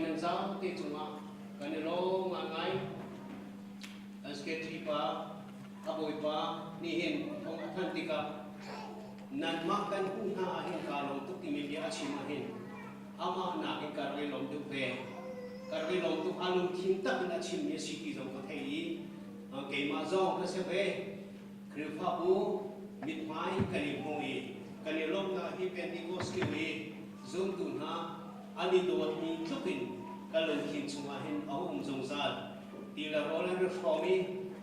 nan zau te chunga kan lo nga ngai sketchy pa aboi pa ni hin thong atlantika nan ma kan hu na hin ka long tu ti media achim hin ama na ke karwe long tu pe karwe long tu alum thin tak na chim ye siki jong ka thei ke ma jong ka se pe khri pha bu mit mai kali hoi kali long na hi pentikos ki we zum tu na ani do ni thukin kalon khin chunga hin ahum jong sa ti la rola ne fomi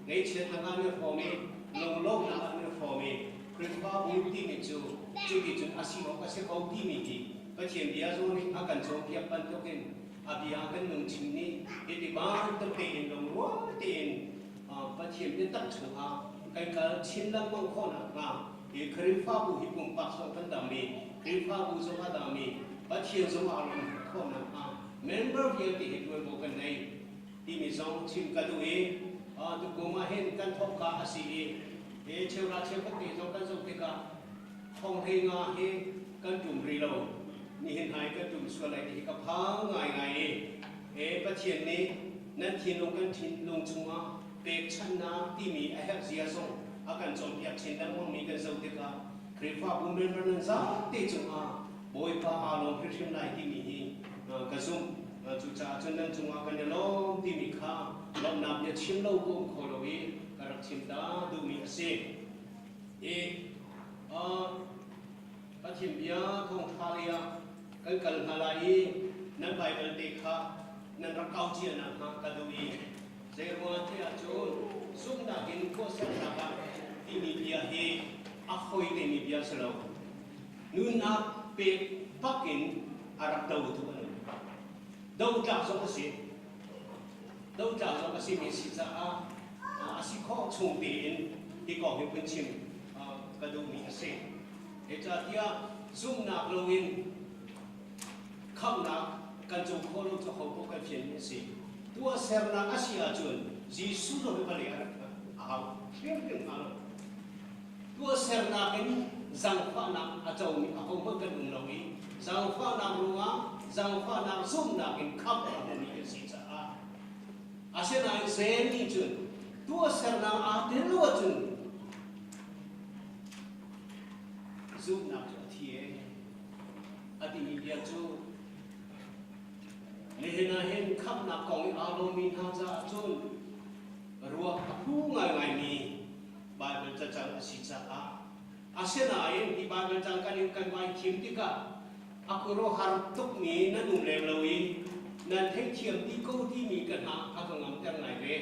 nei chen na ne fomi long long na ne fomi khri pha bu ti mi chu ki chu asi ho ka se ko ti mi ti pa chen dia zo ni akan chong pia pan to ken abia kan nung chim ni ti ba to pe in long ro tin pa chen ni tak chu ha kai ka chin lang mong kho na nga e khri pha bu hi pum pa so kan dam ni khri pha bu so ma dam ni pa chen so ma long kho na ha member here ti hi tu bo kan nei ti mi zong chim ka du e tu ko ma hen kan thok ka asi e cheu ra cheu ka ti zong kan zong ti ka phong he nga he kan tum ri lo ni hin hai kan tum so lai ti ka pha ngai ngai e pa chen ni nan thin long kan thin long chunga pe chan na ti mi a hak zia song akan chom piak chen dan mong mi kan zong ti ka khri pha bu member nan za ti chunga boi pa a long christian nai ti mi hi ka zum chu cha chun nan chunga kan long ti mi kha long nam ya chim lo ko kho lo wi ka rak chim da du mi ase e pa chim bia thong thalia kan kal halai nan bible te kha nan ra kau chi na ha ka du wi zero te a chun sum da kin ko sa na ba ti mi bia he a khoi te mi bia selo nun na pe pakin arak dau tu đâu trả cho cái gì đâu trả cho cái gì mình xin ra xin khó trùng tiền thì có những vấn chim cái đồ mình sẽ để cho tia zoom nạp lâu in không nạp cần dùng khó lâu cho hậu có cái phiền như gì tua xem là Asia chuẩn gì số rồi phải lấy phiền tua xem là cái rằng pha nạp ở châu mình không có cần dùng lâu ý rằng pha nạp luôn á rằng pha nam zoom na in khắp ở bên này gì cả à sẽ nói dễ như chuyện tua ser nam à đến luôn chuyện zoom na cho thiê à thì mình biết chú lẽ na hen khắp na công alo min tham gia chun ruột thu ngày ngày mi Bible cha cha gì à sẽ nói đi Bible cha cái mai kiếm tí cả aku roh hartuk ni na nung lem lawi nan thei thiam ti ko ti mi kan ha aku ngam ter ngai ve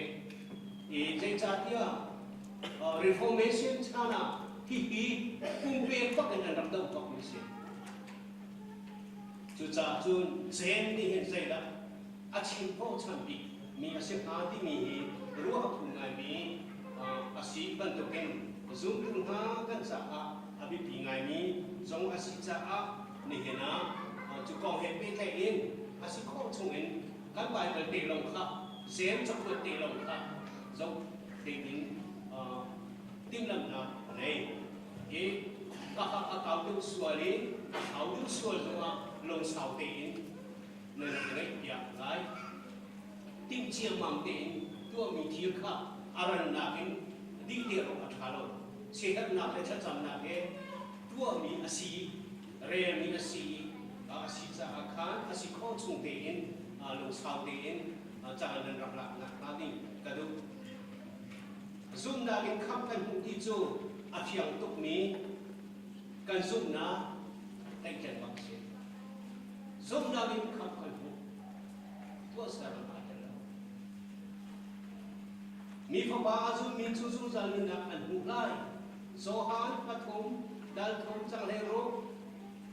e jai cha tia reformation chana hi kum pe pak kan ram dau pak ni se chu cha chun zen ni hen sai da a chin po chan bi mi a se ha ti mi ru ha phun ngai mi a si ban to ken zum tu ha kan sa a bi pi ngai mi zong a si cha a ni hena chu kong he pe thai in asi kho chung in kan bai bal te long kha sem chok ko te long kha zong te in tim lam na nei e ka ka tu suali au tu sual zonga long sau te in ne nei ya lai tim chiang mam te in tu mi thi kha aran na in di te ro ka thalo se hat na te cha cham na ke tu mi asi re mi asi asi cha khan asi kho chung te in lo sau te in cha nan rak lak na ka ding ka du zum na in kham kan hu ti chu a phiang tuk mi kan zum na tai chen bak se zum na in kham kan hu to sa ra ma ta mi pha ba zum mi chu chu zal ni na an hu lai so han pathum dal thum chang le ro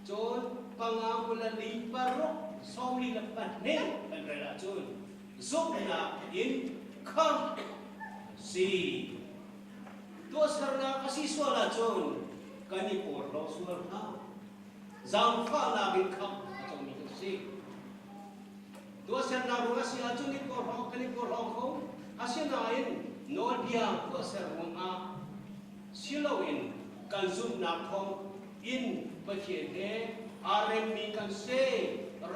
chon pangangulali parok somli lapan ne andra chon zubna in kham si to sarna kasi swala chon kani por lo swal ha zang fa na bin kham chon mi si to sarna ro asi chon ni por lo kani por lo ko asina in no dia to sarna a silowin kan zubna thong in bachete arem mi kan se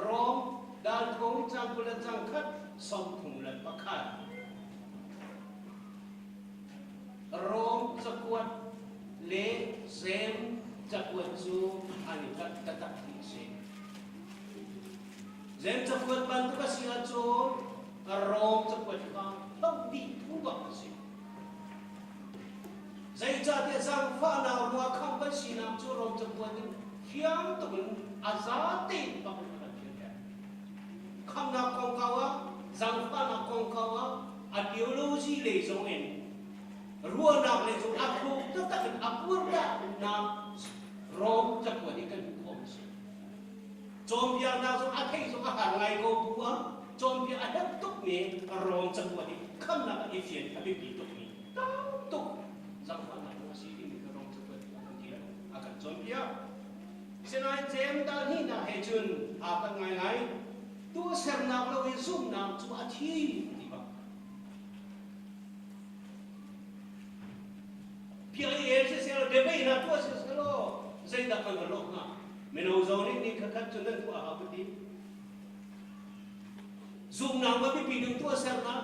rom đàn thốn trang của lần trang khất song thùng lần bắc khát rom cho quật lễ xem cho quật du anh khất tất tất thị sẽ xem cho quật ban tất xia cho rom cho quật con không đi thu bạc sẽ dây cha tiệt sang pha nào mua không có gì làm cho rom cho quật khiang tụng azati bạc không nào con cao á, rằng pha nào con cao á, ideology lấy giống em, rùa nào lấy giống áp dụng, tất cả những áp dụng đó nào rom chấp vào những cái không gì. Trong việc nào giống áp hay giống hàng ngày cô bố, trong việc áp hết tục mình rom chấp vào những không nào cái phiền cái bị tục mình, đâu tục, rằng pha nào nó chỉ mình cái rom chấp vào những cái gì đó, akan trong việc, xin anh xem ta hi na hệ chun, akan ngày ngày tua xem nào lâu in zoom nào chú ăn thi thì bằng phía ấy sẽ xem để bây giờ tua sẽ xem lo dây đặc phần của lộc nào mình nói rồi nên khắc cho nên tua học cái gì zoom nào mà bị đừng tua xem nào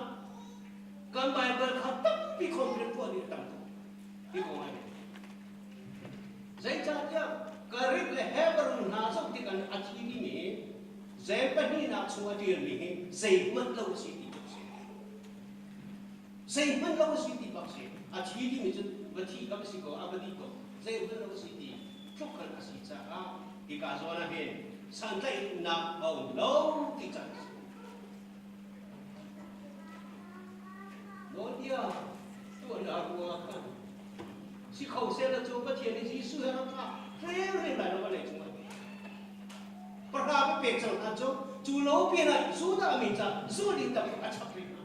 cần bài bật khắc tất bị không được tua đi tầm đi không ai dây cha cha cái rít là hết rồi nào xong thì cần ăn thi đi nhỉ dễ bắt đi nào xua tiền mình dễ mất lâu gì thì được dễ mất lâu gì thì bác sĩ chỉ đi mình vật thi các sĩ có abadi có dễ mất lâu gì thì chúc khăn sĩ cha thì cả do là hiện sang tay nằm ở lâu thì chẳng nói đi tôi là của sĩ khẩu xe là chỗ có tiền thì sĩ nó cả thế lại nó lại chúng perkara peksan ajo julo pina sudah minta zuli tak acap pina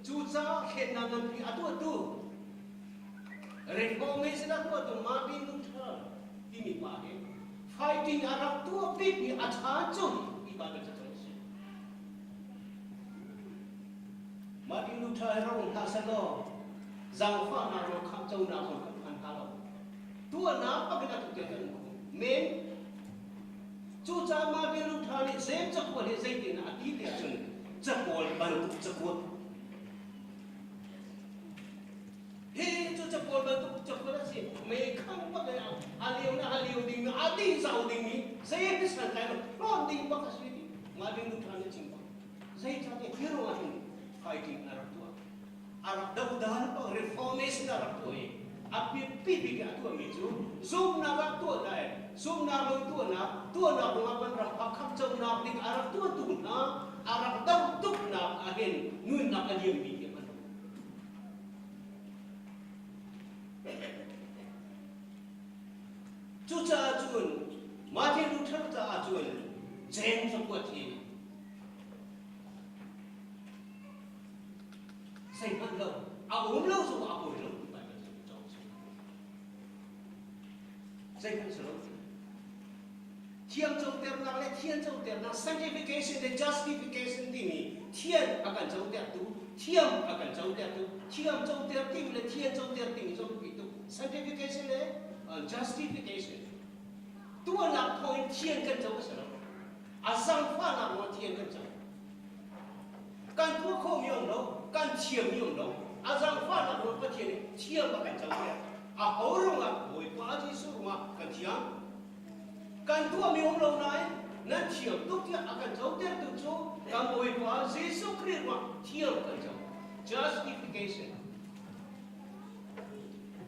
juta kena nanti atu reformation atu Martin Luther ini pakai fighting Arab tu pipi acacun ibadah terus Martin Luther orang tak selo zangfa naro kamcau naro kampalo tua napa kita tukar men cuca Martin Luther ni sem cakap ni saya tidak ati dia cun cakap bantu cakap cuca bantu cakap sih mereka pakai haliu ding adi sau ding ni saya ni santai non ding bakas ni Martin Luther ni cimpa saya cakap hero ni fighting Arab tua Arab dah reformation Arab tua api pipi ke tua meju zoom na ba tua dai zoom na lo tua na pengapan ram kham chau na ding arab tua tu na arab dau tuk na ahen nun na aliam bi ke man chu cha chun Martin Luther cha chun jen so ko thi sai ban lo a um lo so a bo lo dây phân số thiên châu tiền năng lấy thiên châu tiền năng sanctification and justification thì mi thiên akan châu tiền tu thiên akan châu tiền tu thiên châu tiền tìm lấy thiên châu tiền tìm châu bị tu sanctification lấy justification tu là point thiên cần châu cái sao asang pha là một thiên cần châu can tu không dùng đâu can chiêm dùng đâu asang pha là một cái thiên akan châu tiền orang boleh buat Yesus rumah kan tiang kan tua miom lo nai nan tiang tu dia akan jauh dia tu jo kan boleh buat Yesus Kristus rumah tiang kan jauh justification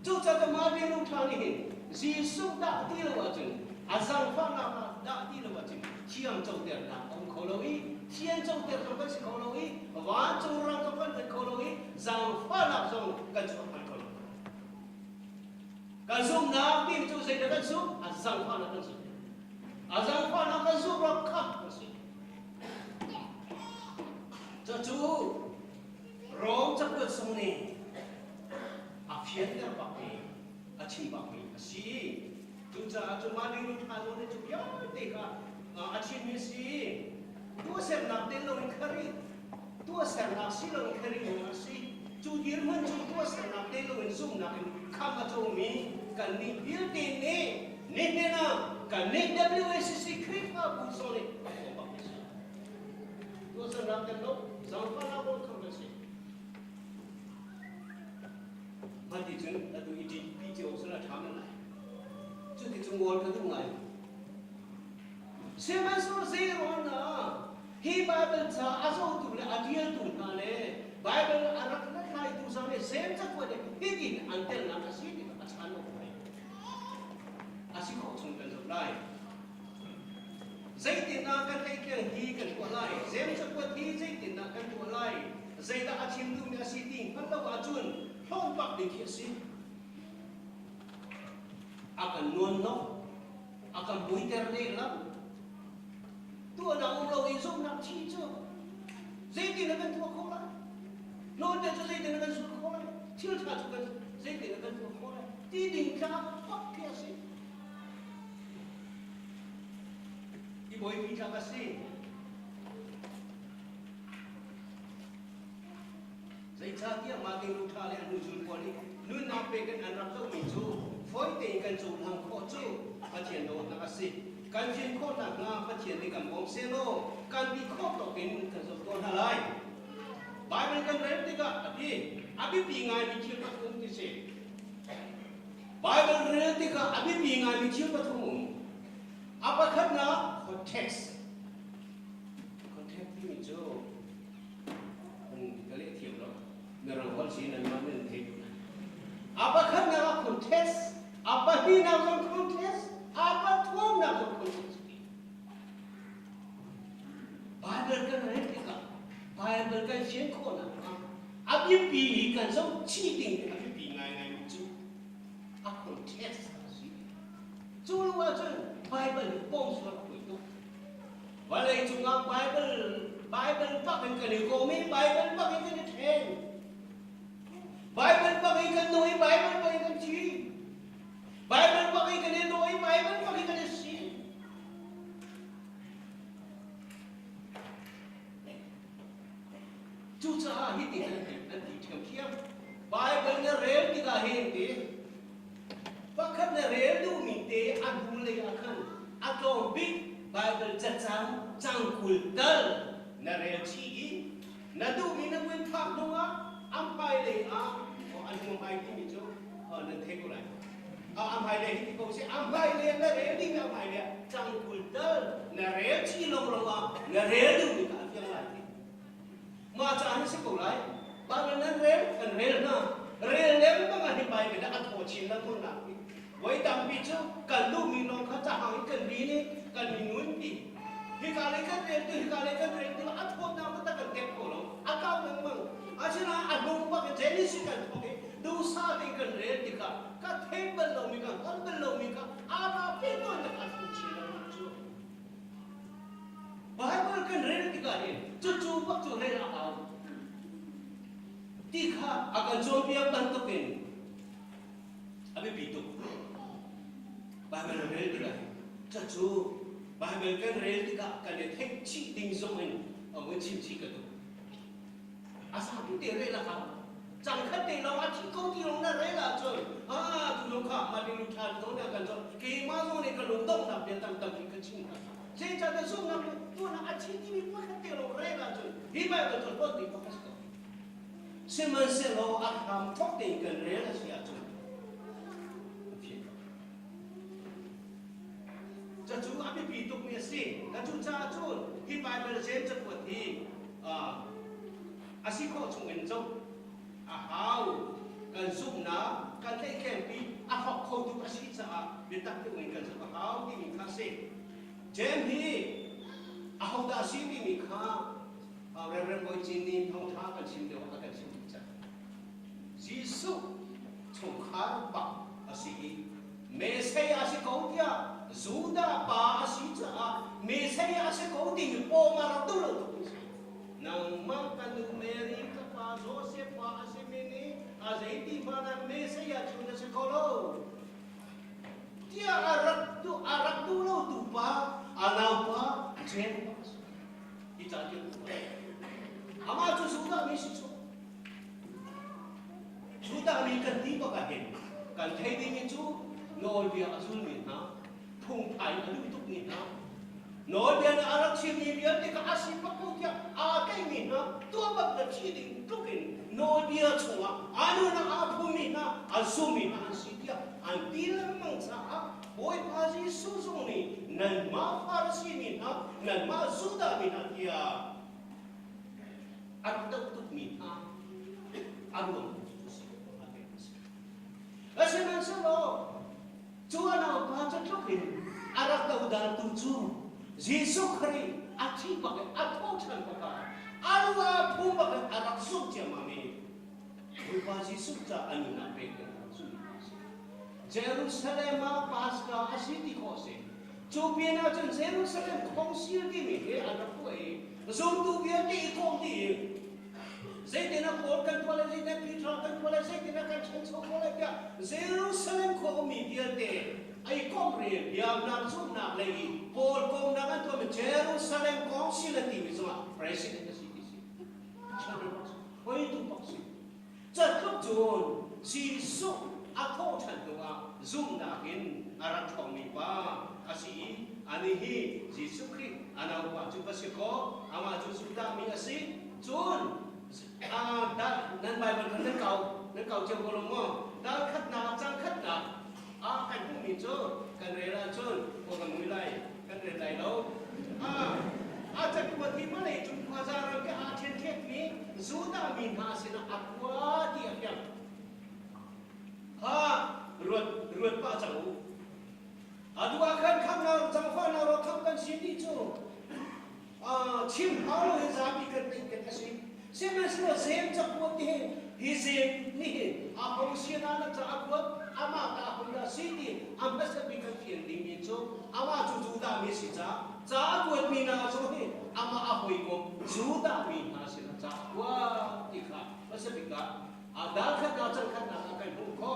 tu cara Martin Luther ni Yesus dah dia wajib azang fana dah dia wajib tiang jauh dia nak ông koloi tiang jauh dia tu kan si koloi wan jauh orang tu kan koloi zang fana zong kan jauh kan zoom na tim tu saya dah zoom azang pha nak zoom azang pha nak zoom rak khap si chu rom chắc được sông này phiền dia pak ni achi pak ni si tu cha chu ma ni lu tha lo ne chu ya te ka achi mi si tu sem nak ten lo khari tu sem nak si lo khari mo si chu dir man chu tu sem nak ten lo zoom nak kham ma chu mi kan ni bil tin ni na kan nek WSC kripa busone ko bakisa to sanam kan lo zampa na ko khamse mati jun adu iti video sala thamen lai chu ti chung wol ka tu ngai seman so zero na hi bible cha aso tu le adial tu na le bible arak na khai tu sa le sem cha ko de hidin antel na asi ni achano ko asi ko chung kan so lai zai tin na kan kai kan hi kan ko lai sem cha ko thi zai tin na kan ko lai zai da achim tu mi asi ting kan lo achun thong pak de ki si akan non no akan buiter le lam tu ada ulo izum nak chi chu zai tin na kan tu ko lai no da chu zai tin na kan su ko lai chiu cha chu kan zai tin na kan tu ko lai ti ding cha pak ki si boy pizza kasi zai cha kia maging lutha le anu jul poli nun na pe kan anram to mi chu foi te kan chu hang kho chu pathian do na kasi kan jin kho na nga pathian ni kan bom se no kan bi kho to kin kan so to na lai bible kan re ti ka abi pi ngai ni chi pa thum ti se bible re ti ka abi pi ngai ni chi pa thum apa khatna context ni jo kali thiam lo merang hol si nan man nen thei apa khatna context apa hi na context apa thom na context bible kan retika bible kan shen ko na abi pi kan so chi ding abi pi ngai ngai chu a context si chu lo wa chen bible bom so walai chunga bible pa kan kan ko mi bible pa kan kan then bible pa kan noi bible pa kan chi bible pa kan noi bible pa kan si chu cha hi ti kan ti thiam khiam bible na rel ti ka hen ti pa khat na rel du mi te an bu le akhan atong big Bible cacang cangkul dal na reaksi na tu mina pun tak doa ampai le o anu ampai ni jo nan theko lai ampai le hi ko se ampai le na re ni na ampai le cangkul dal na reaksi lo lo na re du ni ka yang lai ma cha ni se ko lai ba na re kan re na re le ba ga ni bai le na atho chin na thun na wai dam bi chu kan lu mi no kha cha hang kan bi ni kan mi nun ti hikale kan re tu athot na ta kan ket ko lo akaw nang mang asina adong pa ke jenis kan okay du sa de kan re ti ka thebal lo mi ka hambal lo mi ka ara pe to na ka chi na chu bible kan re ti ka ni chu pa chu re na aw ti kha akan jo pi ban to ken abi pi to bible re ti ka chu Bible kan real tiga kan dia tek chi ding zoin ang chim chi ka tu asa tu te re la ka chang khat te lo a chi ko ti lo na re la chu tu lo kha ma ding lu tha do na kan zo ke ma zo ne ka lo dong na pe tam tam ka chi na se cha da zo na tu na a chi ti mi pa khat te lo re la chu hi ba ka tu ko ti pa ka ko se man se lo a ham thok te kan re la sia chu chu abi pi tuk mi si ka chu cha chu hi bible sem cha ko thi asi ko chung en zo a hau kan zup na kan le ken pi a hok ko tu asi cha de tak tu kan zo a hau ti mi kha se jem hi a hau da si ti mi kha re re boy chin ni thong tha kan sim de wa kan sim cha jisu chung kha pa asi me se asi ko tia Zuda pa asi cha me se asi ko ding po ma ra tu lo nang ma kan du Mary ka pa Joseph pa asi me ni a zai ti pa na me se ya chu na se ko lo tia arak tu lo tu pa anau pa chen pa i cha ti ama chu Zuda mi si chu Zuda mi kan ti pa ka hen kan thai ding chu no bia azul mi na phùng phải là lưu tục nghìn nào nói đến Arab Chim Indian thì các Asia Bắc Âu kia cái nghìn nào tua bậc là chỉ định lúc hình nói dia chung anu na phumi na azumi na ansitia antilam mang sa boy paji suzoni nan ma farsi min nan ma zuda min kia ang tuk min ang Kasi man salo, Chúa nào ba cho lúc hình, Arab đầu đàn tu chu, Jesus Christ, ati bạc at thâu chân bạc, alua phum bạc Arab súc chém mà mình, với ba Jesus cha anh na bê cái Jerusalem Pascha asiti kose, chu biên na chân Jerusalem không siêu đi mình cái Arab quay, zoom tu biên đi không đi. Zai tina Paul kan kuala zai tina Peter kan kuala zai tina kan Chenso kuala kya Jerusalem ko mi biate ai komre biam nam sum na lagi Paul kom na kan to Jerusalem ko sila ti mi sama president the city hoi tu boxi cha khop jon si su a tho chan to a zum na kin arak thong mi pa asi ani hi Jesus Christ ana wa chu pasiko ama chu suda mi asi jon nan bài mình nên cầu chiều cầu lồng mò đã khát nào trang khát nào cảnh cũng mình cho cần để là chôn của cần mũi này cần để lại đâu chắc của thì mới này chúng ta ra rồi cái thiên thiết mi dù ta mình hà xin là quá tiệt nhỉ ruột ba chẳng dua kan khăm nào chẳng khoan nào rồi khăm kan xin đi cho chim áo rồi ra bị cần tình cái gì Sema sila sem cakuat ni, hizem ni, apa usia anak cakuat, ama tak apa dah sini, ambil sebikan kian dingin so, ama juda mesti cakuat mina so ni, ama apa iko juda mina sila cakuat tika, mesti bika, ada kan akan buka,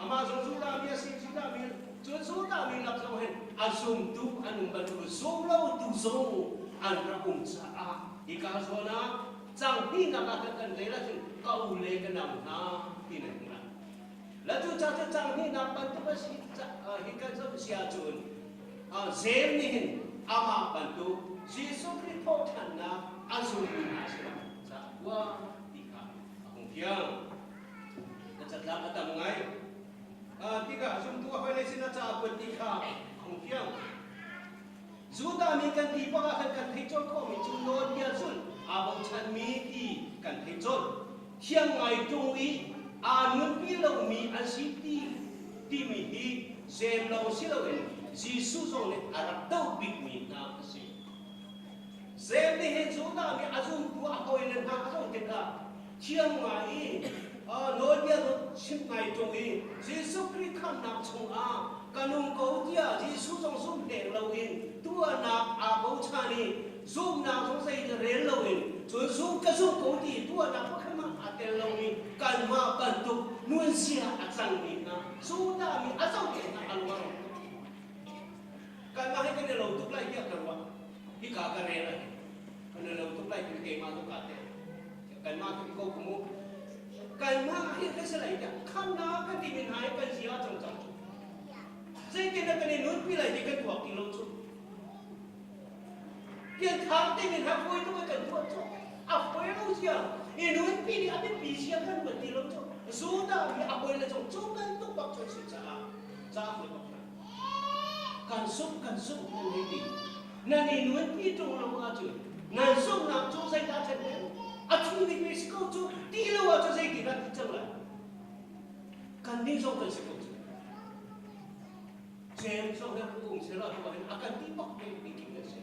ama juda mesti juda mina so ni, asum tu anu baru zoom lau tu zoom, anu umsa, ika zona Chẳng đi nào là cần lấy là chừng cầu lấy cái nào ha thì này cũng là chú cha cho chẳng đi nào bạn tôi sẽ hiện cái số xia chuẩn dễ đi hình ama bạn tôi Jesus Christ thọ thần na azul đi hà sẽ sa qua đi cả không kiêng đã chặt làm ở tầm ngay đi cả chúng tôi phải lấy xin cha quên đi cả không kiêng dù ta mình cần đi qua cần thấy cho con mình chúng nó đi chuẩn abang chan mi ti kan thei chon thiang ngai tung i nun pi lo mi an si ti mi hi zem lo si lo en Jesus zong le arab tau big mi na si zem ni he chu na mi azum tu a hoi len ha zong te ka thiang ngai no dia do sim ngai tung i Jesus Christ kham na chung kanung ko dia Jesus zong sum te lo in tu na abang chan ni zoom nào trong xây cho đến lâu in, rồi zoom cái zoom cố thì tua nào có khả năng ăn tiền lâu in, cần mà cần tục nuôi xia ăn sang in na, zoom ta mi ăn sang tiền na ăn vào, cần mà hay cái này lâu tục lại kia cần vào, khi cả cái này này, cái này lâu tục lại cái mà tục cả tiền, cần mà cái câu cũng cần mà hay cái sẽ lại kia, khăn đó cái gì mình hay cái gì ở trong xây cái này nuôi pi lại thì cái thuộc thì lâu chút Kian thang ting in hapoi tu kan tu tu. Apoi lo sia. Inuin pi ni abin pi sia kan berti lo tu. Sudah ni apoi le jong jong kan tu bak tu si cha. Cha fu bak. Kan sup kan ni ti. Nan inuin pi tu lo ma chu. Nan sup na chu sai ta chen ne. A chu ni pi si ko chu ti lo wa chu sai ti na ti chang la. Kan ni jong kan si ko chu. Chen jong na ku se la tu ba akan ti bak ni ki ne se.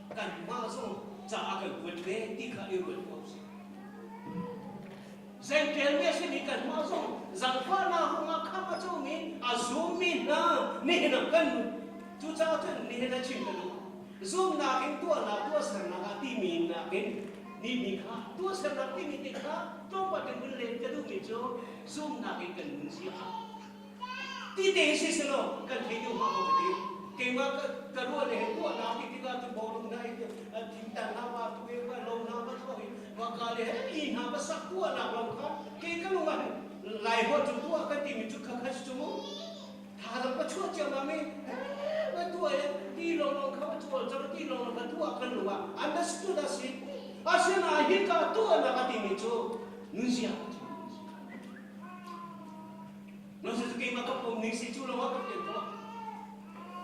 Kan masuk akan berlebih tiga euro kursi. Sengkel biasa ni kan masuk zangkwana hunga kapa cumi azumi na ni na kan tu cha tu ni na cinta tu. Zoom na kin tua serna hati min na kin ni nikah tua serna kin nikah tu pakai berlebih tu mijo zoom na kin kan munsia. Tidak siselo kan hidup apa betul. Kema kedua ni tua na kita tu bolong na cinta nama tu eva long nama tu maka le ina basak tua na long ka ke kan lumah lai ho tu tua kan ti mi tu ka khas tu ada pachua chama me batua ti long kha pachua jara ti long batua kan luwa understood as it asena hika tu na ka ti mi cho nunsia no se ke ma ka pom ni si chu lo ma ka te ko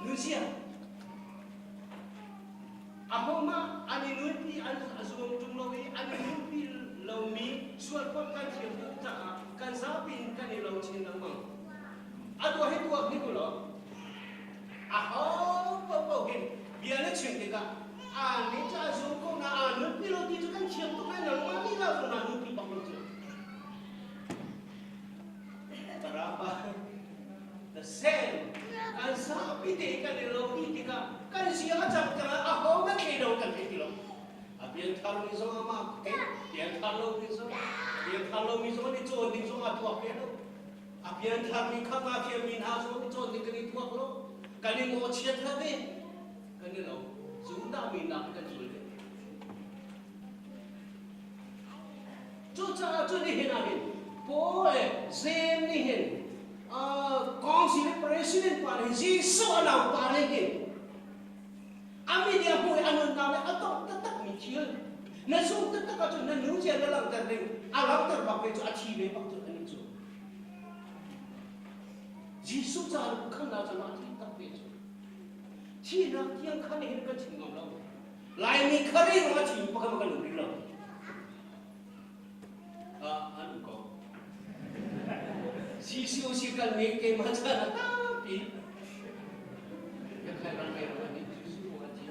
nunsia ahoma ani nupi an azum tumlowi ani nupi lomi sual pot kan thiam ta kan zapin kan lo chin nang mang adwa he tuak ni ko lo aho po hin biar le chin ka ani cha azum ko na anu pi lo ti kan thiam to kan nang ma ni la zo na nupi pa ko chu tarapa the same kan sapi te kan lo ti ka kan siya jam ka aho na ke do kan ti lo abian thalo ni so ma ke bian thalo ni so ni cho ni so ma tuak ke do abian thalo ni kha ma ke min ha so ni cho ni kan ni tuak lo kan ni mo chia tha ve kan ni lo chúng ta min na kan sul ke cho ni hin a hin po sem ni hin kong si president pa ni ji so na pa ni ke ami dia pun anu nama atau tetap mikir nasu tetap aja nanu je dalam terding alam terbaik itu achieve waktu ini tu Yesus jangan bukan dah jangan tetap itu Cina yang kan ini kan cingam lah lain ni kari orang cing bukan lebih lah anu kau si kan ni ke macam tapi ya kan ramai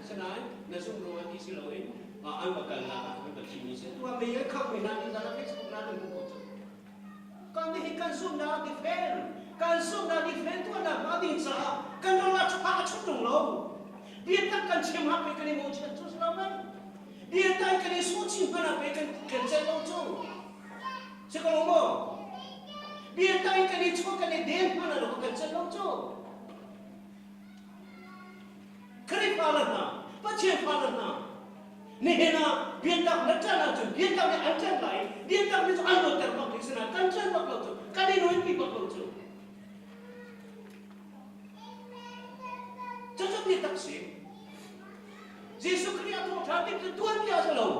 senang, nasib luar di sini lain, bakal lah, bakal sini. Setelah mereka kau nanti dalam Facebook nanti buat. Kan dihikan sunda defend tu ada mati sah. Kan orang cepat cutung lau. Dia takkan cuma mereka ni mau cetus lawan. Dia takkan ni suci mana mereka kerja lau tu. Sekarang mau. Dia takkan ni cuma kan ni dem mana lau kerja lau tu. Kerip alatna, pacem alatna, nihena bientak lecana tu, bientak ni ancan lain, bientak ni tu anu terbang di sana, kancan bakal tu, kali nuin pi bakal tu. Cocok ni taksi. Yesus Kristus terhadap tu Tuhan biasa lau.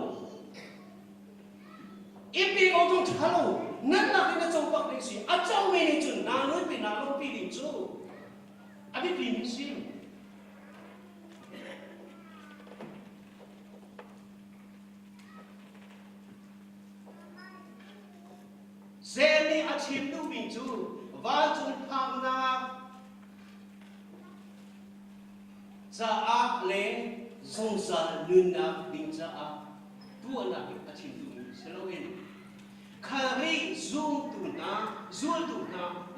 Ipi orang terhalau, nan nak kena jumpa Kristus, acau ini tu, nalu pi ni tu, abi pi misi. Zeni achim nu bintu, wajun pamna, zaak le, zongza nuna binza a, dua nak achim nu selawin. Kari zul tu na,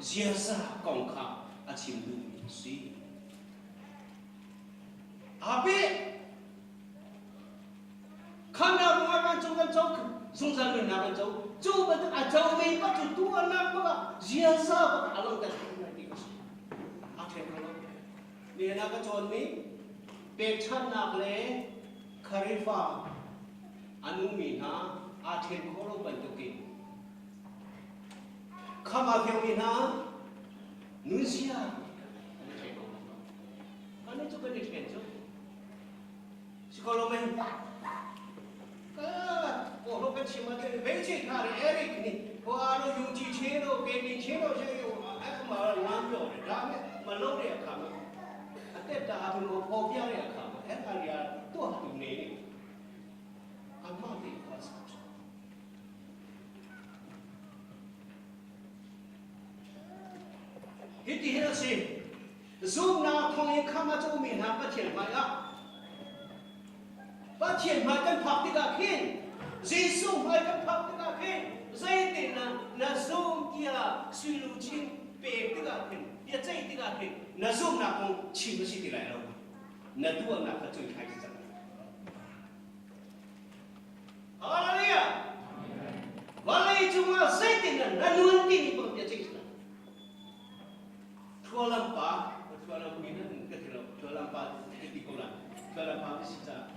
ziasa kongka achim nu si. Abe, kana rumah macam macam, zongza nuna macam. Coba tu ajau mai pak tu anak pak ziasa pak alam tak kena di us. Akhir kalau ni nak kacau ni pechan nak le kharifa anu mina akhir kalau bentukin. Kama kau mina nusia. Kan itu kan dikendor. Sekolah main. Orang kan cuma dia becik hari Eric ni, orang yuji cero, beli cero je, aku malah lampu, dah malu dia kamu. Ada dah tu kopiah dia kamu, dia tu hatu ni, amat dia kuasa. Itu hina sih, zoom na thong kamu tu minat macam mana? Macam mana pak tiga kin? Yesus mereka pakda ke, saya na zoom dia sulucin pekda ke, dia saya tiga ke, na zoom nak pun cip mesti dilai lo, na dua nak kacau kai saja. Haleluya. Walai cuma saya na nuanti ni pun dia cakap. Tualampa minat ketilau, tualampa ketikolan, tualampa sisa.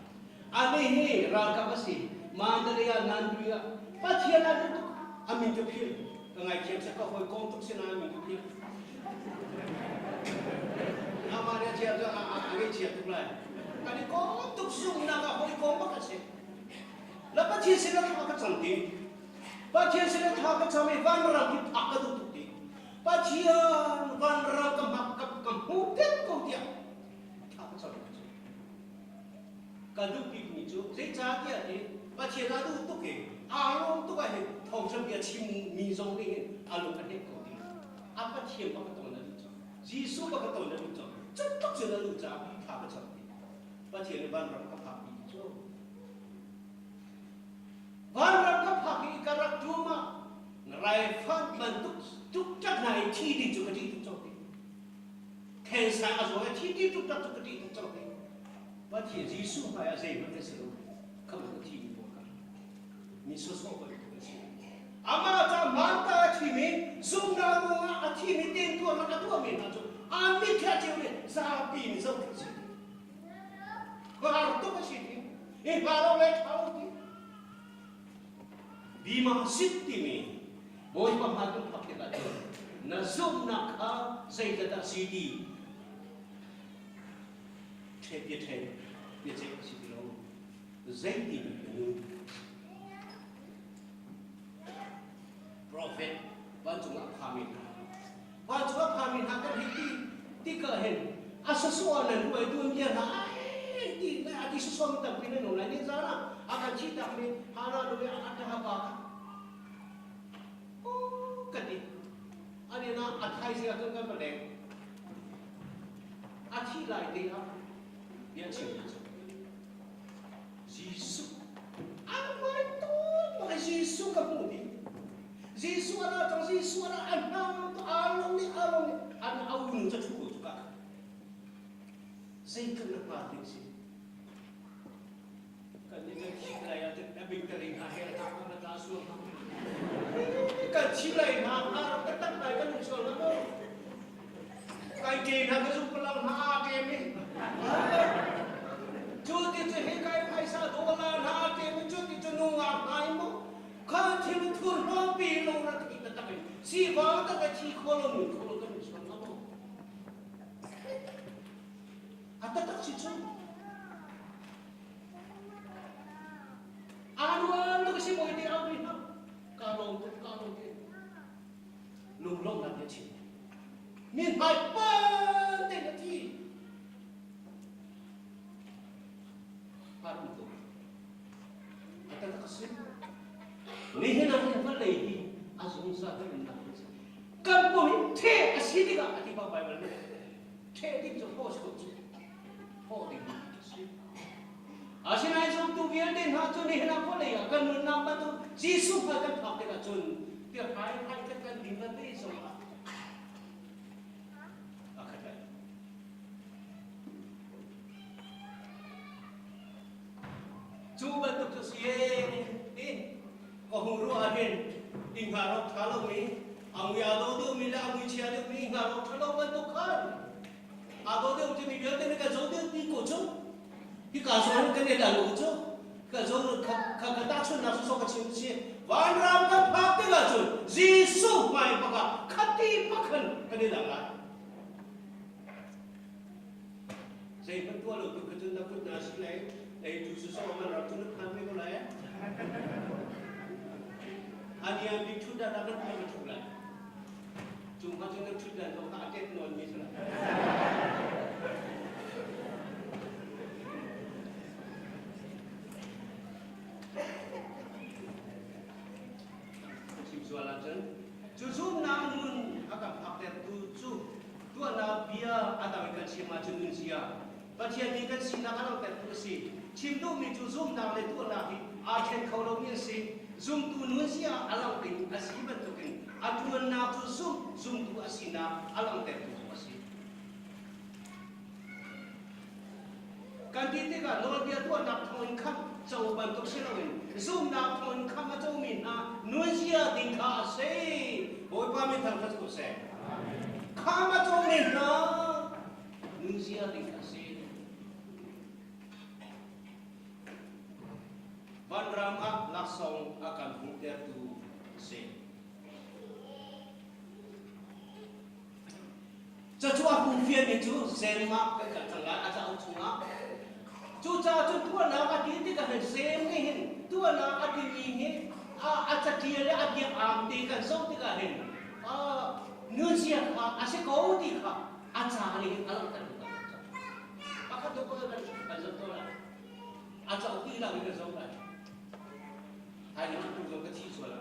Anehe rangka pasti. Mandaria nanduya, patian ada tu, amin tu pil, engai kiam sekau kau kontuk sena amin tu pil. nama dia cia tu agak cia tu lah. Kali kau tu zoom naga hoi kau makan sih. Lepas cia sih nak makan cantik. Cia sih nak makan cantik. Van orang kita akad tu tu. Cia van orang kemakap kemudian kau dia. Makan cantik. Kadu piknik tu. Saya cakap dia. Cia kadu tu ke. Along tu kan. Thong sem dia cim mizong ni. Along kan dia kau dia. Apa cia makan tu nak lupa. Jisu makan tu nak lupa. Cepat je nak lupa. Makan cantik. Cia ni van orang kemakap tu. Van orang kemakap ikarak cuma. Ngerai fan bentuk tukar naik tidi juga di itu cantik. Kensa asal tidi tukar juga di itu cantik. Cia Jisu hai asal mana sih? Kamu tidi bukan. Misus apa itu sih? Ama macam mata tidi, zoom nama tidi tentu orang tua mana tu? Ambil kerja ni, sapi ni sapi sih. Baru tu macam ni. Baru leh tahu ni. Bima City ni. Boy pembantu pakai baju. Nazum nak saya kata CD. Dia cek CD lo. Zaidi ni. Prophet bantu nak kami. Bantu nak kami akan hiti tiga hen. Asesuatu dua dunia na. Di sesuatu tak pilih nolak ni sana. Akan cita ni hana dua ada apa? Kadi, ada na athai sih akan kan balik. Athi lai dia, dia cakap, Yesus, apa itu? Maka Yesus kamu ni, Yesus ada macam Yesus ada anak tu alung ni, anak awun tu cukup juga. Saya kena mati sih. Kadi ni kita yang terbiang tering akhir tahun ada asuh. Kan cilai nak ketak naik kan usul nama. Kai jenak kesu pelang nak ni. Cuti tu hekai paisa dolar nak ni cuti tu nungak naik mo. Kan tim tu rompi long nak kita tak. Si bang tak kecil kolom kan usul nama. Ada tak si tu? Anuan tu kasi mo hindi awin na. Kalau dia lulong nak dia cik. Min hai penting nanti. Baru tu. Kita tak kasih. Ni nak yang berlebih. Asal sahaja minta. Kampung teh asih tiga ati bawa Bible ni. Teh di tu pos kuci. Oh di. Asin ay som tu biar din ha tu ni na pole ya kan nama tu Yesus akan pakai racun dia hai kan lima ni som akan cuba tu sie kohuru agen ingharok kalau ni amu ado tu mila amu cia tu ingharok kalau bentuk kan ado tu macam ni biar din ka jauh ni koco Di kasus kan dia dah lucu, kasus kagak takut nafsu sok kecil kecil. Wanram kan pakai kasus, Yesus main pakai, kati pakan kan dia dah. Saya betul loh tu kerja takut nasi lain, itu susah orang rakyat nak kami ko lain. Ani yang itu dah dapat kami tulah. Cuma jangan sudah kau tak ada non misalnya. Jujur namun akan faktor tujuh dua nabia atau ikan si macam Indonesia. Baca ni kan si nak orang terpusi. Cimdu mi jujur namun itu lagi. Akhir kalau ni si zoom tu Indonesia alam pin asih bentukin. Aduan na tu zoom tu asina alam terpusi. Kan kita kan luar dia tu nak tahun kam jauh bentuk silawin. Zoom nak tahun kam jauh mina Indonesia tinggal se. Boy pamit ang tas ko se. Kam jauh mina Indonesia tinggal se. Banrama langsung akan muter tu se. cho chú hùng phiền thì chú xem mắc cái cả thằng lá cha ông chú mắc chú cha chú tua nào cái gì thì cái hình xem cái hình tua nào cái gì hình cha kia đấy cái am thì cái sâu thì cái hình nương xiên sẽ có thì cả cha này cái làm cái gì maka tu kau kan satu lah cha ông thì làm cái sâu này hai đứa cũng dùng cái chi số là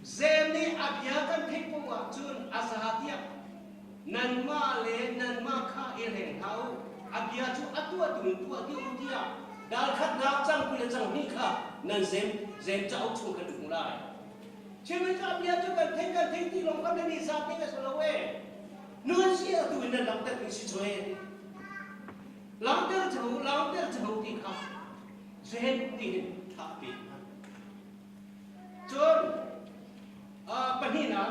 Zem ni abyakan thekpo wa chun asahatia nan ma le nan ma kha ireng hau abya chu atu ti utia dal khat na chang pule chang ni kha nan zem chau chu kan dung lai cheme cha abya chu kan thek ti long kan ni sa te ka so lo we nun si atu nan lam ta ni si chwe lam ter chau ti kha zem ti tha pi chunปัญหา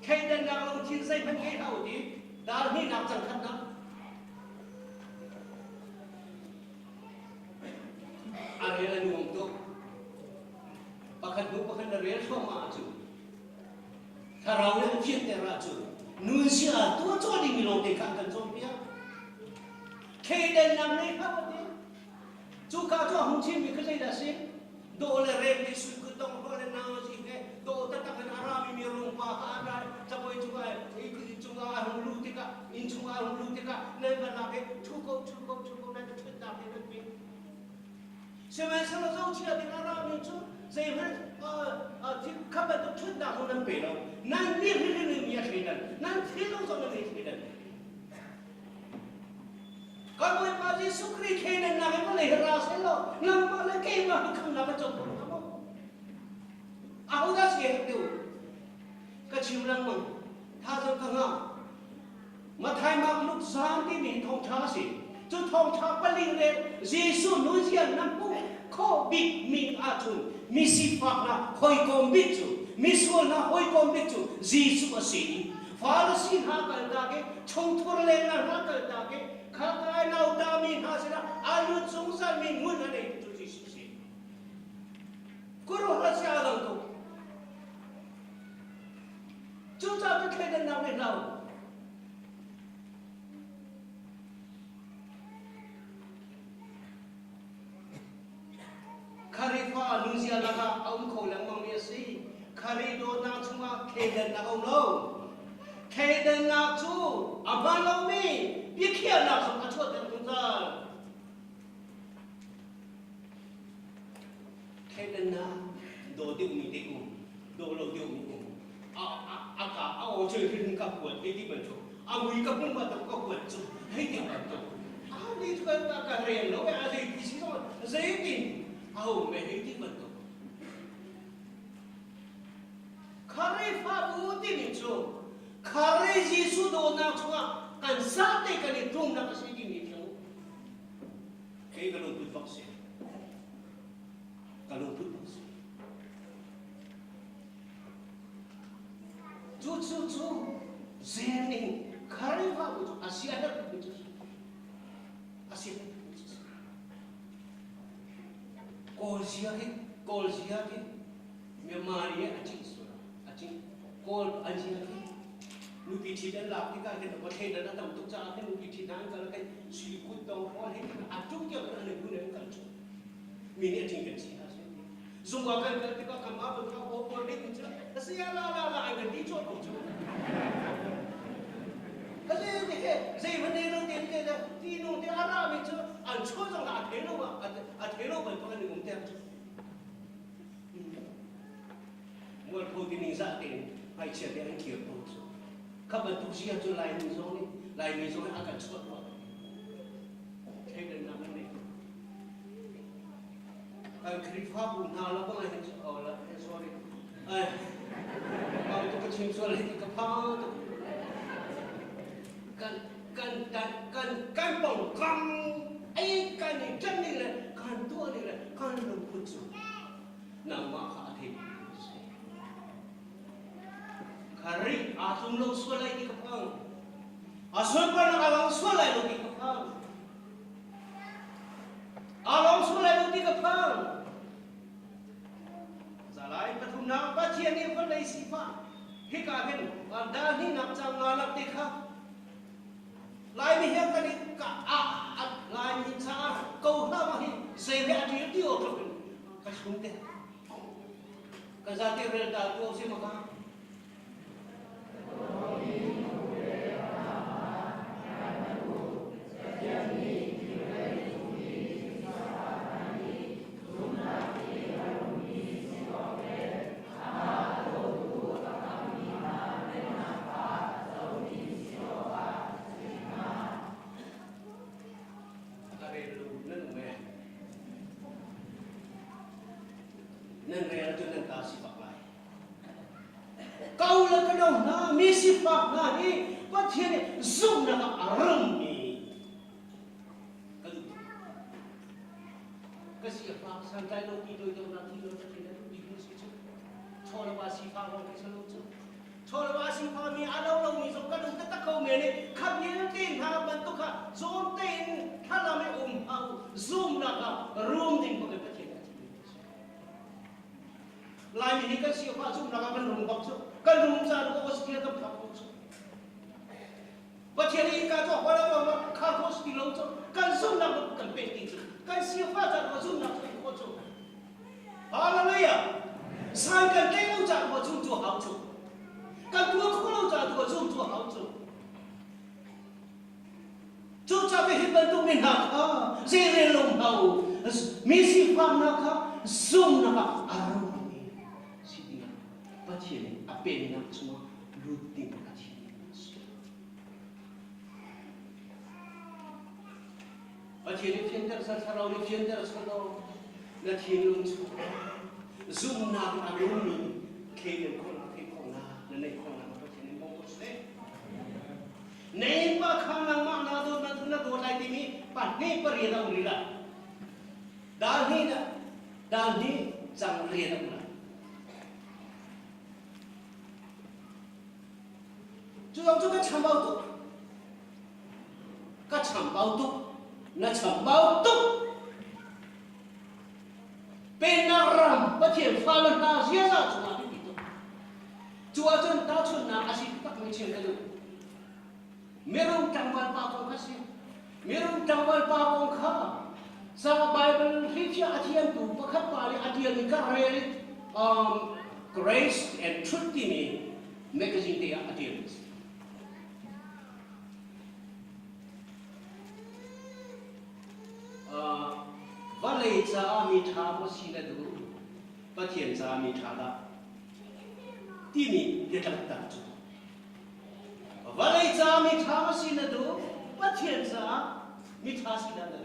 ใครเดินทางลงทิ้งใส่พันแค่เท่านี้ดาวนี่นับจังคันนะอะไรละนุ่มตุ๊กประคันนุประคันเรียนเข้ามาจู่ถ้าเราเนี่ยเพียงแต่ละจู่นุ่นเสียตัวจอดีมีลงเด็กขันกันจงเปียใครเดินทางในเข้านี้จู่ข้าจู่หุ่นชิ้นมีขึ้นได้ดัชนีโดนเรียนในสุดก็ต้องโดนนาสิแกโดนตั้งแต่อารามีรุงปาอะไรจะไปจู่ไอ้จู่อาหงลูติกะอินจู่อาหงลูติกะนั่นก็นับเป็นชุกนั่นก็ชุดนับเป็นปีใช่ไหมสำหรับเราเชื่อที่อารามีจู่ใช่ไหมที่ข้าพเจ้าชุดนับคนนั้นเป็นเรานั่นนี่มีอะไรนั่นนั่นที่เราต้องมีอะไรก็ไม่มาที่สุขรีแค่นั้นนะไม่เลยราศีเรานั่งมาเลยแค่มาข้างหน้าก็จบเอาได้เสียดูก็ชิวนั่งมึงถ้าจะข้างหน้ามาไทยมาลุกซานที่มีทองช้าสิจุดทองช้าปลิงเลยเยซูนุ่งเสียน้ำปุ๊ข้อบิดมีอาจุนมีสิฟักนะหอยกอมบิดจูมีส่วนนะหอยกอมบิดจูเยซูอาศัยฟาร์ซีหากันตาเกชงทุเรศนะหากันตาเกข้าใครน่าอุตามีหาสินะอายุสงสารมีมุ่งอะไรจุดที่สุดสิกุโรหัสยาลังตุจุดจ้าจะแค่เดินนำให้เราคาริฟ้าลุงเสียละค่ะเอาของหลังมังเมียสิคาริโดนาชุมาแค่เดินนำเอาเราแค่เดินนำจูอาบ้านเราไม่ยิ่งเขียนนำสมกัดช่วยเดินทุกท่านแค่เดินนำโดดเดี่ยวมีเด็กอุ้มโดดเราเดี่ยวมีอุ้มอากาศเอาเฉยขึ้นกับปวดให้ที่บรรจุเอาวิกับพุ่งมาตกกับปวดจุให้ที่บรรจุนี่ทุกคนการเรียนแล้วไอ้อะไรที่สิ่งที่เสียกินเอาไม่ให้ที่บรรจุคาริฟ้าอูที่มีจูคาริจิสุโดนาชัวกันซาเตกันในตรงนั้นก็สิ่งที่มีจูใครก็ลงทุนฟังเสียก็ลงทุนฟังเสียจูเซนิงคาริฟ้าอูอาเซียนก็มีจูอาเซียนกอลเซียกิเมียมารีอาจิสุอาจิกอลอันเซียกิลูกพิธีนั้นหลับที่การเห็นประเทศนั้นต้องตุกจ้าให้ลูกพิธีนั้นก็แล้วกันชีวิตต้องพอให้อาจุกเกี่ยวกับอะไรผู้นั้นกันมีเนี่ยจริงกันสิอาเซียนซุ่มว่ากันที่ก็คำว่าเป็นข้าวโพดคนนี้จ้าเสียละไอ้กันที่ชอบกูจ้าก็เลยเนี่ยเสียมันเนี่ยเราเด็กเนี่ยที่นู่นที่อาราบิจ้าอันชั่วจังอาเทโลว่าอาเทโลเป็นตัวหนึ่งของเทพจ้าเมื่อพูดที่นี่สักทีให้เชื่อได้อันเกี่ยวกับจ้าข้าพเจ้าเชื่อจนลายมือซ้อนนี่ลายมือซ้อนอากาศชั่วกว่าใช้เดินน้ำนั่นเองคริฟ้าปุ่นหาแล้วก็ไม่เห็นเอาละ sorry เอาตัวกระชิมส่วนอะไรที่กระเพาะกันป้องกันไอ้กันนี่จันนี่แหละกันตัวนี่แหละกันลงพุทธนำมาขาเทคาริอาสมลงส่วนอะไรที่กระเพาะอาสมปนอาลงส่วนอะไรลงที่กระเพาะอาลงส่วนอะไรลงที่กระเพาะสลายปฐุมนาปัจเจียนี่คนเลยสิฟ้า hi ka hen da ni nak chang nga nak te kha lai mi he ka ni ka lai mi cha ko na ma hi se le ati ti o to ka sum te ka za te re da tu se ma ka nên re cho nên ta si phật lại câu là cái đầu na mi si phật na đi có thiên này dùng là gặp rừng mi cái si phật sang trái đâu đi đôi đâu là đi đôi cho nên đi đôi si chút cho là ba si phật không cái số chút cho là ba si phật mi ăn đâu mi dùng cái đúng tất câu mi này khắp những tin ha bận tục ha zoom tin ha là mấy hao zoom là gặp room tin có cái lai mi kan siapa pun nak kan rumah bangsa kan rumah saya tu kau sekian tak bangsa baca ni kan tu apa nama kau kau sekian tu kan sunnak kan penting tu kan siapa tak kau sunnak kau tu haleluya sang kan kau tak kau tu hau tu kan tu kau tak kau tu hau tu tu cabe hiban tu minhak zere lom hau misi fam nak zoom nak aru baca ni apa yang nak semua rutin baca baca ni finder sarau ni finder sarau na thinun zoom na arum ni kene kona na nei kona baca ni mongkos ne nei pa khang nang ma na do lai ti mi pa ni pari da urila dal ni chang ri da就用这个长包肚，个长包肚，那长包肚，被那人不听发了那些啥做哪里比多？做真打出那还是不没钱的路，没人当官八公还是，没人当官八公卡，sa Bible hitia atian tu pakhat pali atian ni ka re Grace and Truth ni magazine dia atian valai cha mi tha mo sina du pathian cha mi tha da ti ni de tak ta chu valai cha mi tha mo sina du pathian cha mi tha sina da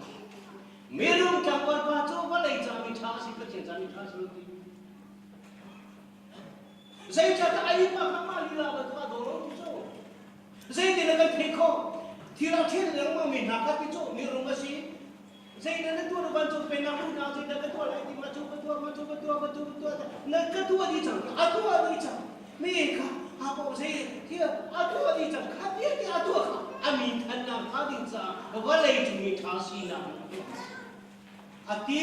merum kangwar pa chu valai cha mi tha si pathian cha mi tha si ti zai cha ta ai pa kama lila ba ta do ro chu zai de na ka phekho thira thir de ma mi na ka ti chu mi ro ma si zai na tu ban chu pe na mu na zai na ka tu lai ti ma chu na ka tu di chang a tu di chang mi ka a bo zai thia a tu di chang ka ti a tu ka a mi than na ka di cha va lai tu mi tha si na a ti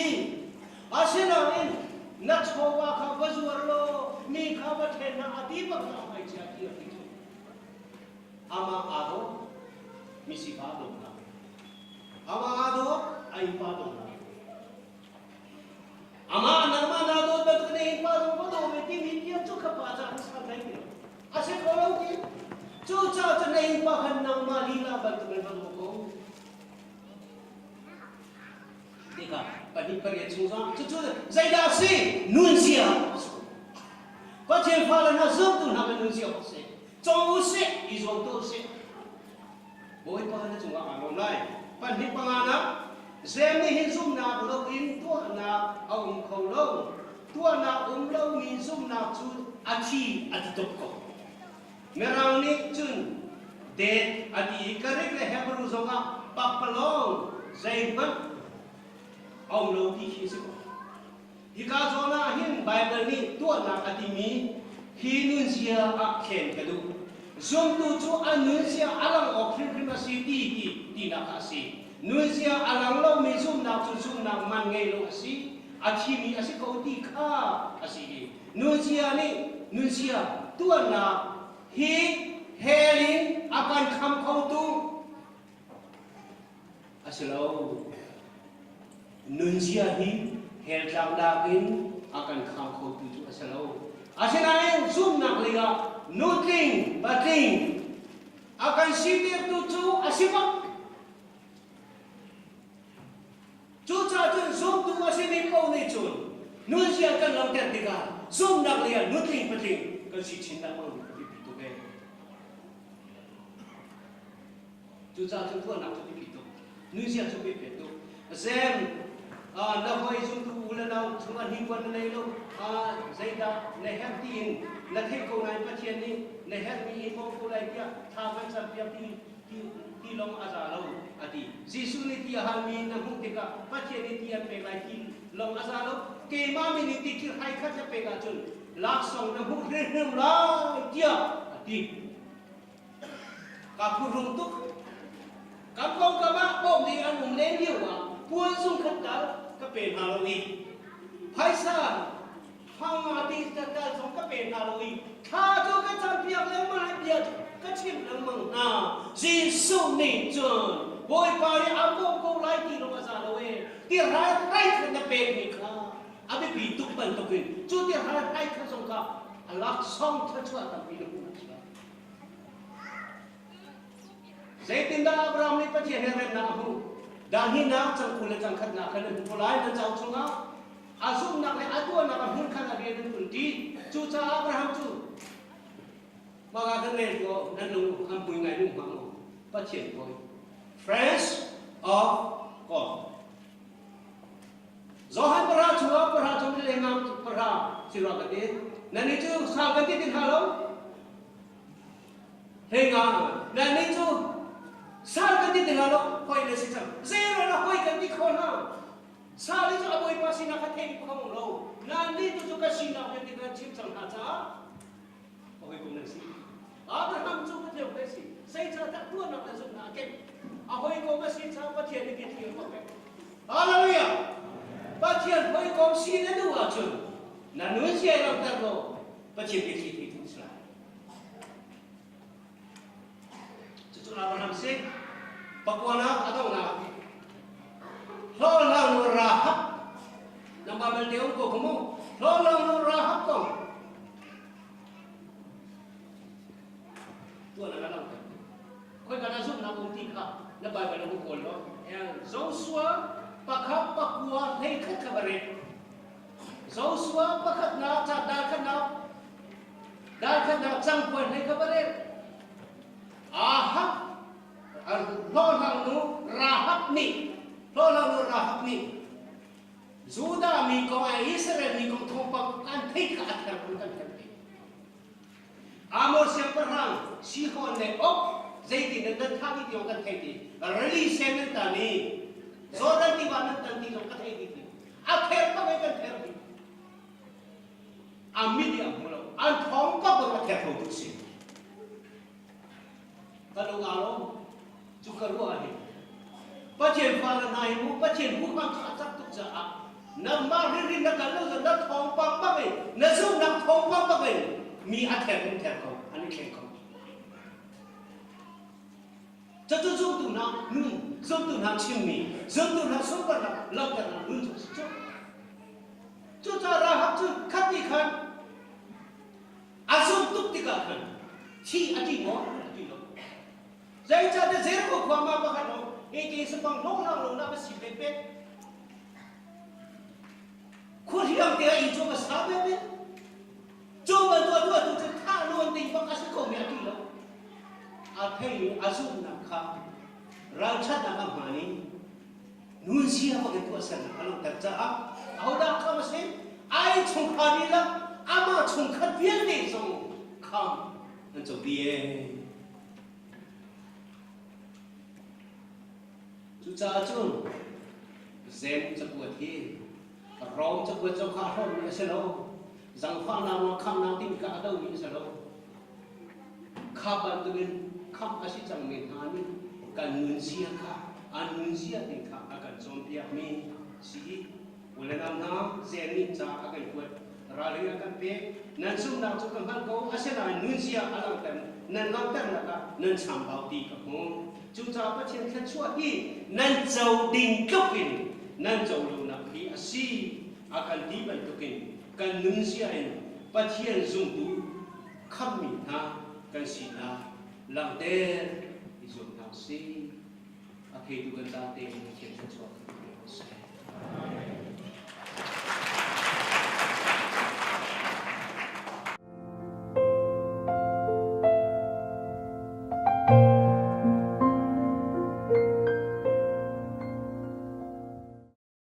a se na in na cho wa ka va zu lo mi ka va the na a ti ba ka mai cha ti a ti ama a do mi si ba do na ama a do ai pa do na ama narma na do ba tu nei pa do ba do me ti mi ti chu kha pa cha sa thai ni a se ko lo ti chu cha cha nei pa khan na ma li la ba tu me ba do ko देखा पढ़ी पर ये चुजा चुचु ज़ायदा से नुन्सिया बच्चे फाला ना ज़ब तू ना में नुन्सिया बसे चौं से इज़ों तो से बोई पाना चुंगा आलों लाए पढ़ी पंगाना ज़ेमने हिंसुम ना लोग इन तो ना खोलो तो ना लोग हिंसुम ना चु अच्छी अतितुप को मेरांगनी चुन दे अति करेक्ट ले हेब्रू जोगा पापलों ज़ाइबन ông lâu đi khi sự thì cả cho na hiền Bible ni tua na katimi hi nun sia a khen ka du zum tu chu an nun sia alang o primacy ti na ka si nun sia alang lo mi zum na man ngai lo si a thi mi a si ko ti kha a si nun sia tuan na hi helin akan kham khau tu asilo nunjia hi hel jam dakin akan kham khau tu asilo asinain zoom nak liga nutling bating akan sitir tu asipak chu cha chun zoom tu asinin kau ni chun nunjia kan lam ter tiga zoom nak liga nutling bating kan si cinta mau di pitu ke chu cha chun tu nak tu di pitu nunjia tu di pitu zem na hoi zoom tu ulan au chunga ni kwan nei lo zaida ne hem tin na thei ko ngai pathian ni ne hem ni ko ko lai kia tha kan sa pia ti long aza lo ati jisu ni ti ha mi na hu te ka pathian ni ti pe lai ti long aza lo ke ma mi ni ti ki hai kha cha pe ga chun lak song na hu re hem la tia ati ka pu rung tu ka pom ka ma pom ni an um len liu wa puan sung khat ka ka pe ha lo ni phai sa hang ati ta ta song ka pe ha lo ni tha cho ka cha piak le ma pia ka chim le mang na jisu ni chun boy pa ri a ko lai ti lo sa lo we ti rai rai ka pe ni ka abi bi tu ban to bin chu ti rai ka song ka alak song tha chwa ta bi lo zaitin da abraham ni pathian he rem na hu dan hi na chang khul chang khat na khan bu lai na chau chunga azum na le atu na ka hun khan age den kun ti chu cha abraham chu ma ga kan le ko nan lu ham pui ngai lu ma mo pathian ko friends of god zohan para chu le ngam para sira ka de na ni chu sa ka ti tin ha lo he nga na ni chu sal kan di tengalo hoi le sisam zero la hoi kan di khona sal jo aboi pasina ka thei khong lo nan di tu ka sina kan di ka chim chang ha cha hoi kum nasi abraham chu ka theu si sai cha ta tu na ka zu na ke a hoi ko ma si cha pa thia ni ki thi ko pe hallelujah pa thia hoi ko si ne du a chu na nu si ai lam ta lo pa chi ki thi tu sa chu abraham se pakwana atau na lo lang nu rahap nang babel teu ko kumu lo lang nu rahap ko tu na lang ko ka na zum na un ti ka na babel ko ko lo yang Joshua pakha pakwa nei khat khabare Joshua pakhat na cha da khat na chang pon nei khabare ahap lo lang nu rahap ni Juda mi ko ai Israel mi ko thong pa kan thei ka athar kun kan thei amor se parang Sihon ne ok zaiti ne dan thagi ti kan thei ti rali semen ta ni Jordan ti ban tan ti kan thei ti akher pa kan thei ti amidi amulo an thong pa ba thei tho tu si kalau ngalo Cukaru ahi, pasien fala nahi mu, pasien bukan cakap tu cakap. Nama riri nak kalau sudah thong pang pakai, nasu nak thong pang pakai, mi ather kau, ani kau. Jatuh zoom tu nak, zoom tu nak cimi, zoom tu nak super nak, lakukan nak tu. Tu cara hak tu kati kan, asum tu tiga kan, si ati mo. Zai cha de zer ko khwa ma pa kha no e ke sepang long lang long na ba si pe pe khu hiam te ai cho ba sa pe pe cho ba tu tu tha luôn ti pa ka sa ko me ti lo a thai ni a su na kha ra cha na ma ma ni nun si ha ba ke tu sa na alo ta cha a au da kha ma se ai chung kha ni la ama chung kha bien ni song kham an cho bien cha chun zem chakwa thi rong chakwa cho kha hom ni se lo zang pha na no kham na tin ka do ni se lo kha ban tu bin kham asi chang me ha ni kan nun sia kha an nun sia tin kha akan som pia mi si ulenam na zen ni cha akan kwat rali akan pe nan sum na chu kam han ko asena nun sia alang tan nan lam tan la ka nan cham pau ti ka mo chu cha pa chen khan chua hi nan chau ding tokin nan chau lu na hi asi akan di ban tokin kan nun sia en pa thian zum tu kham mi na kan si na lang der izum na si a pe tu kan ta te ni chen chua ka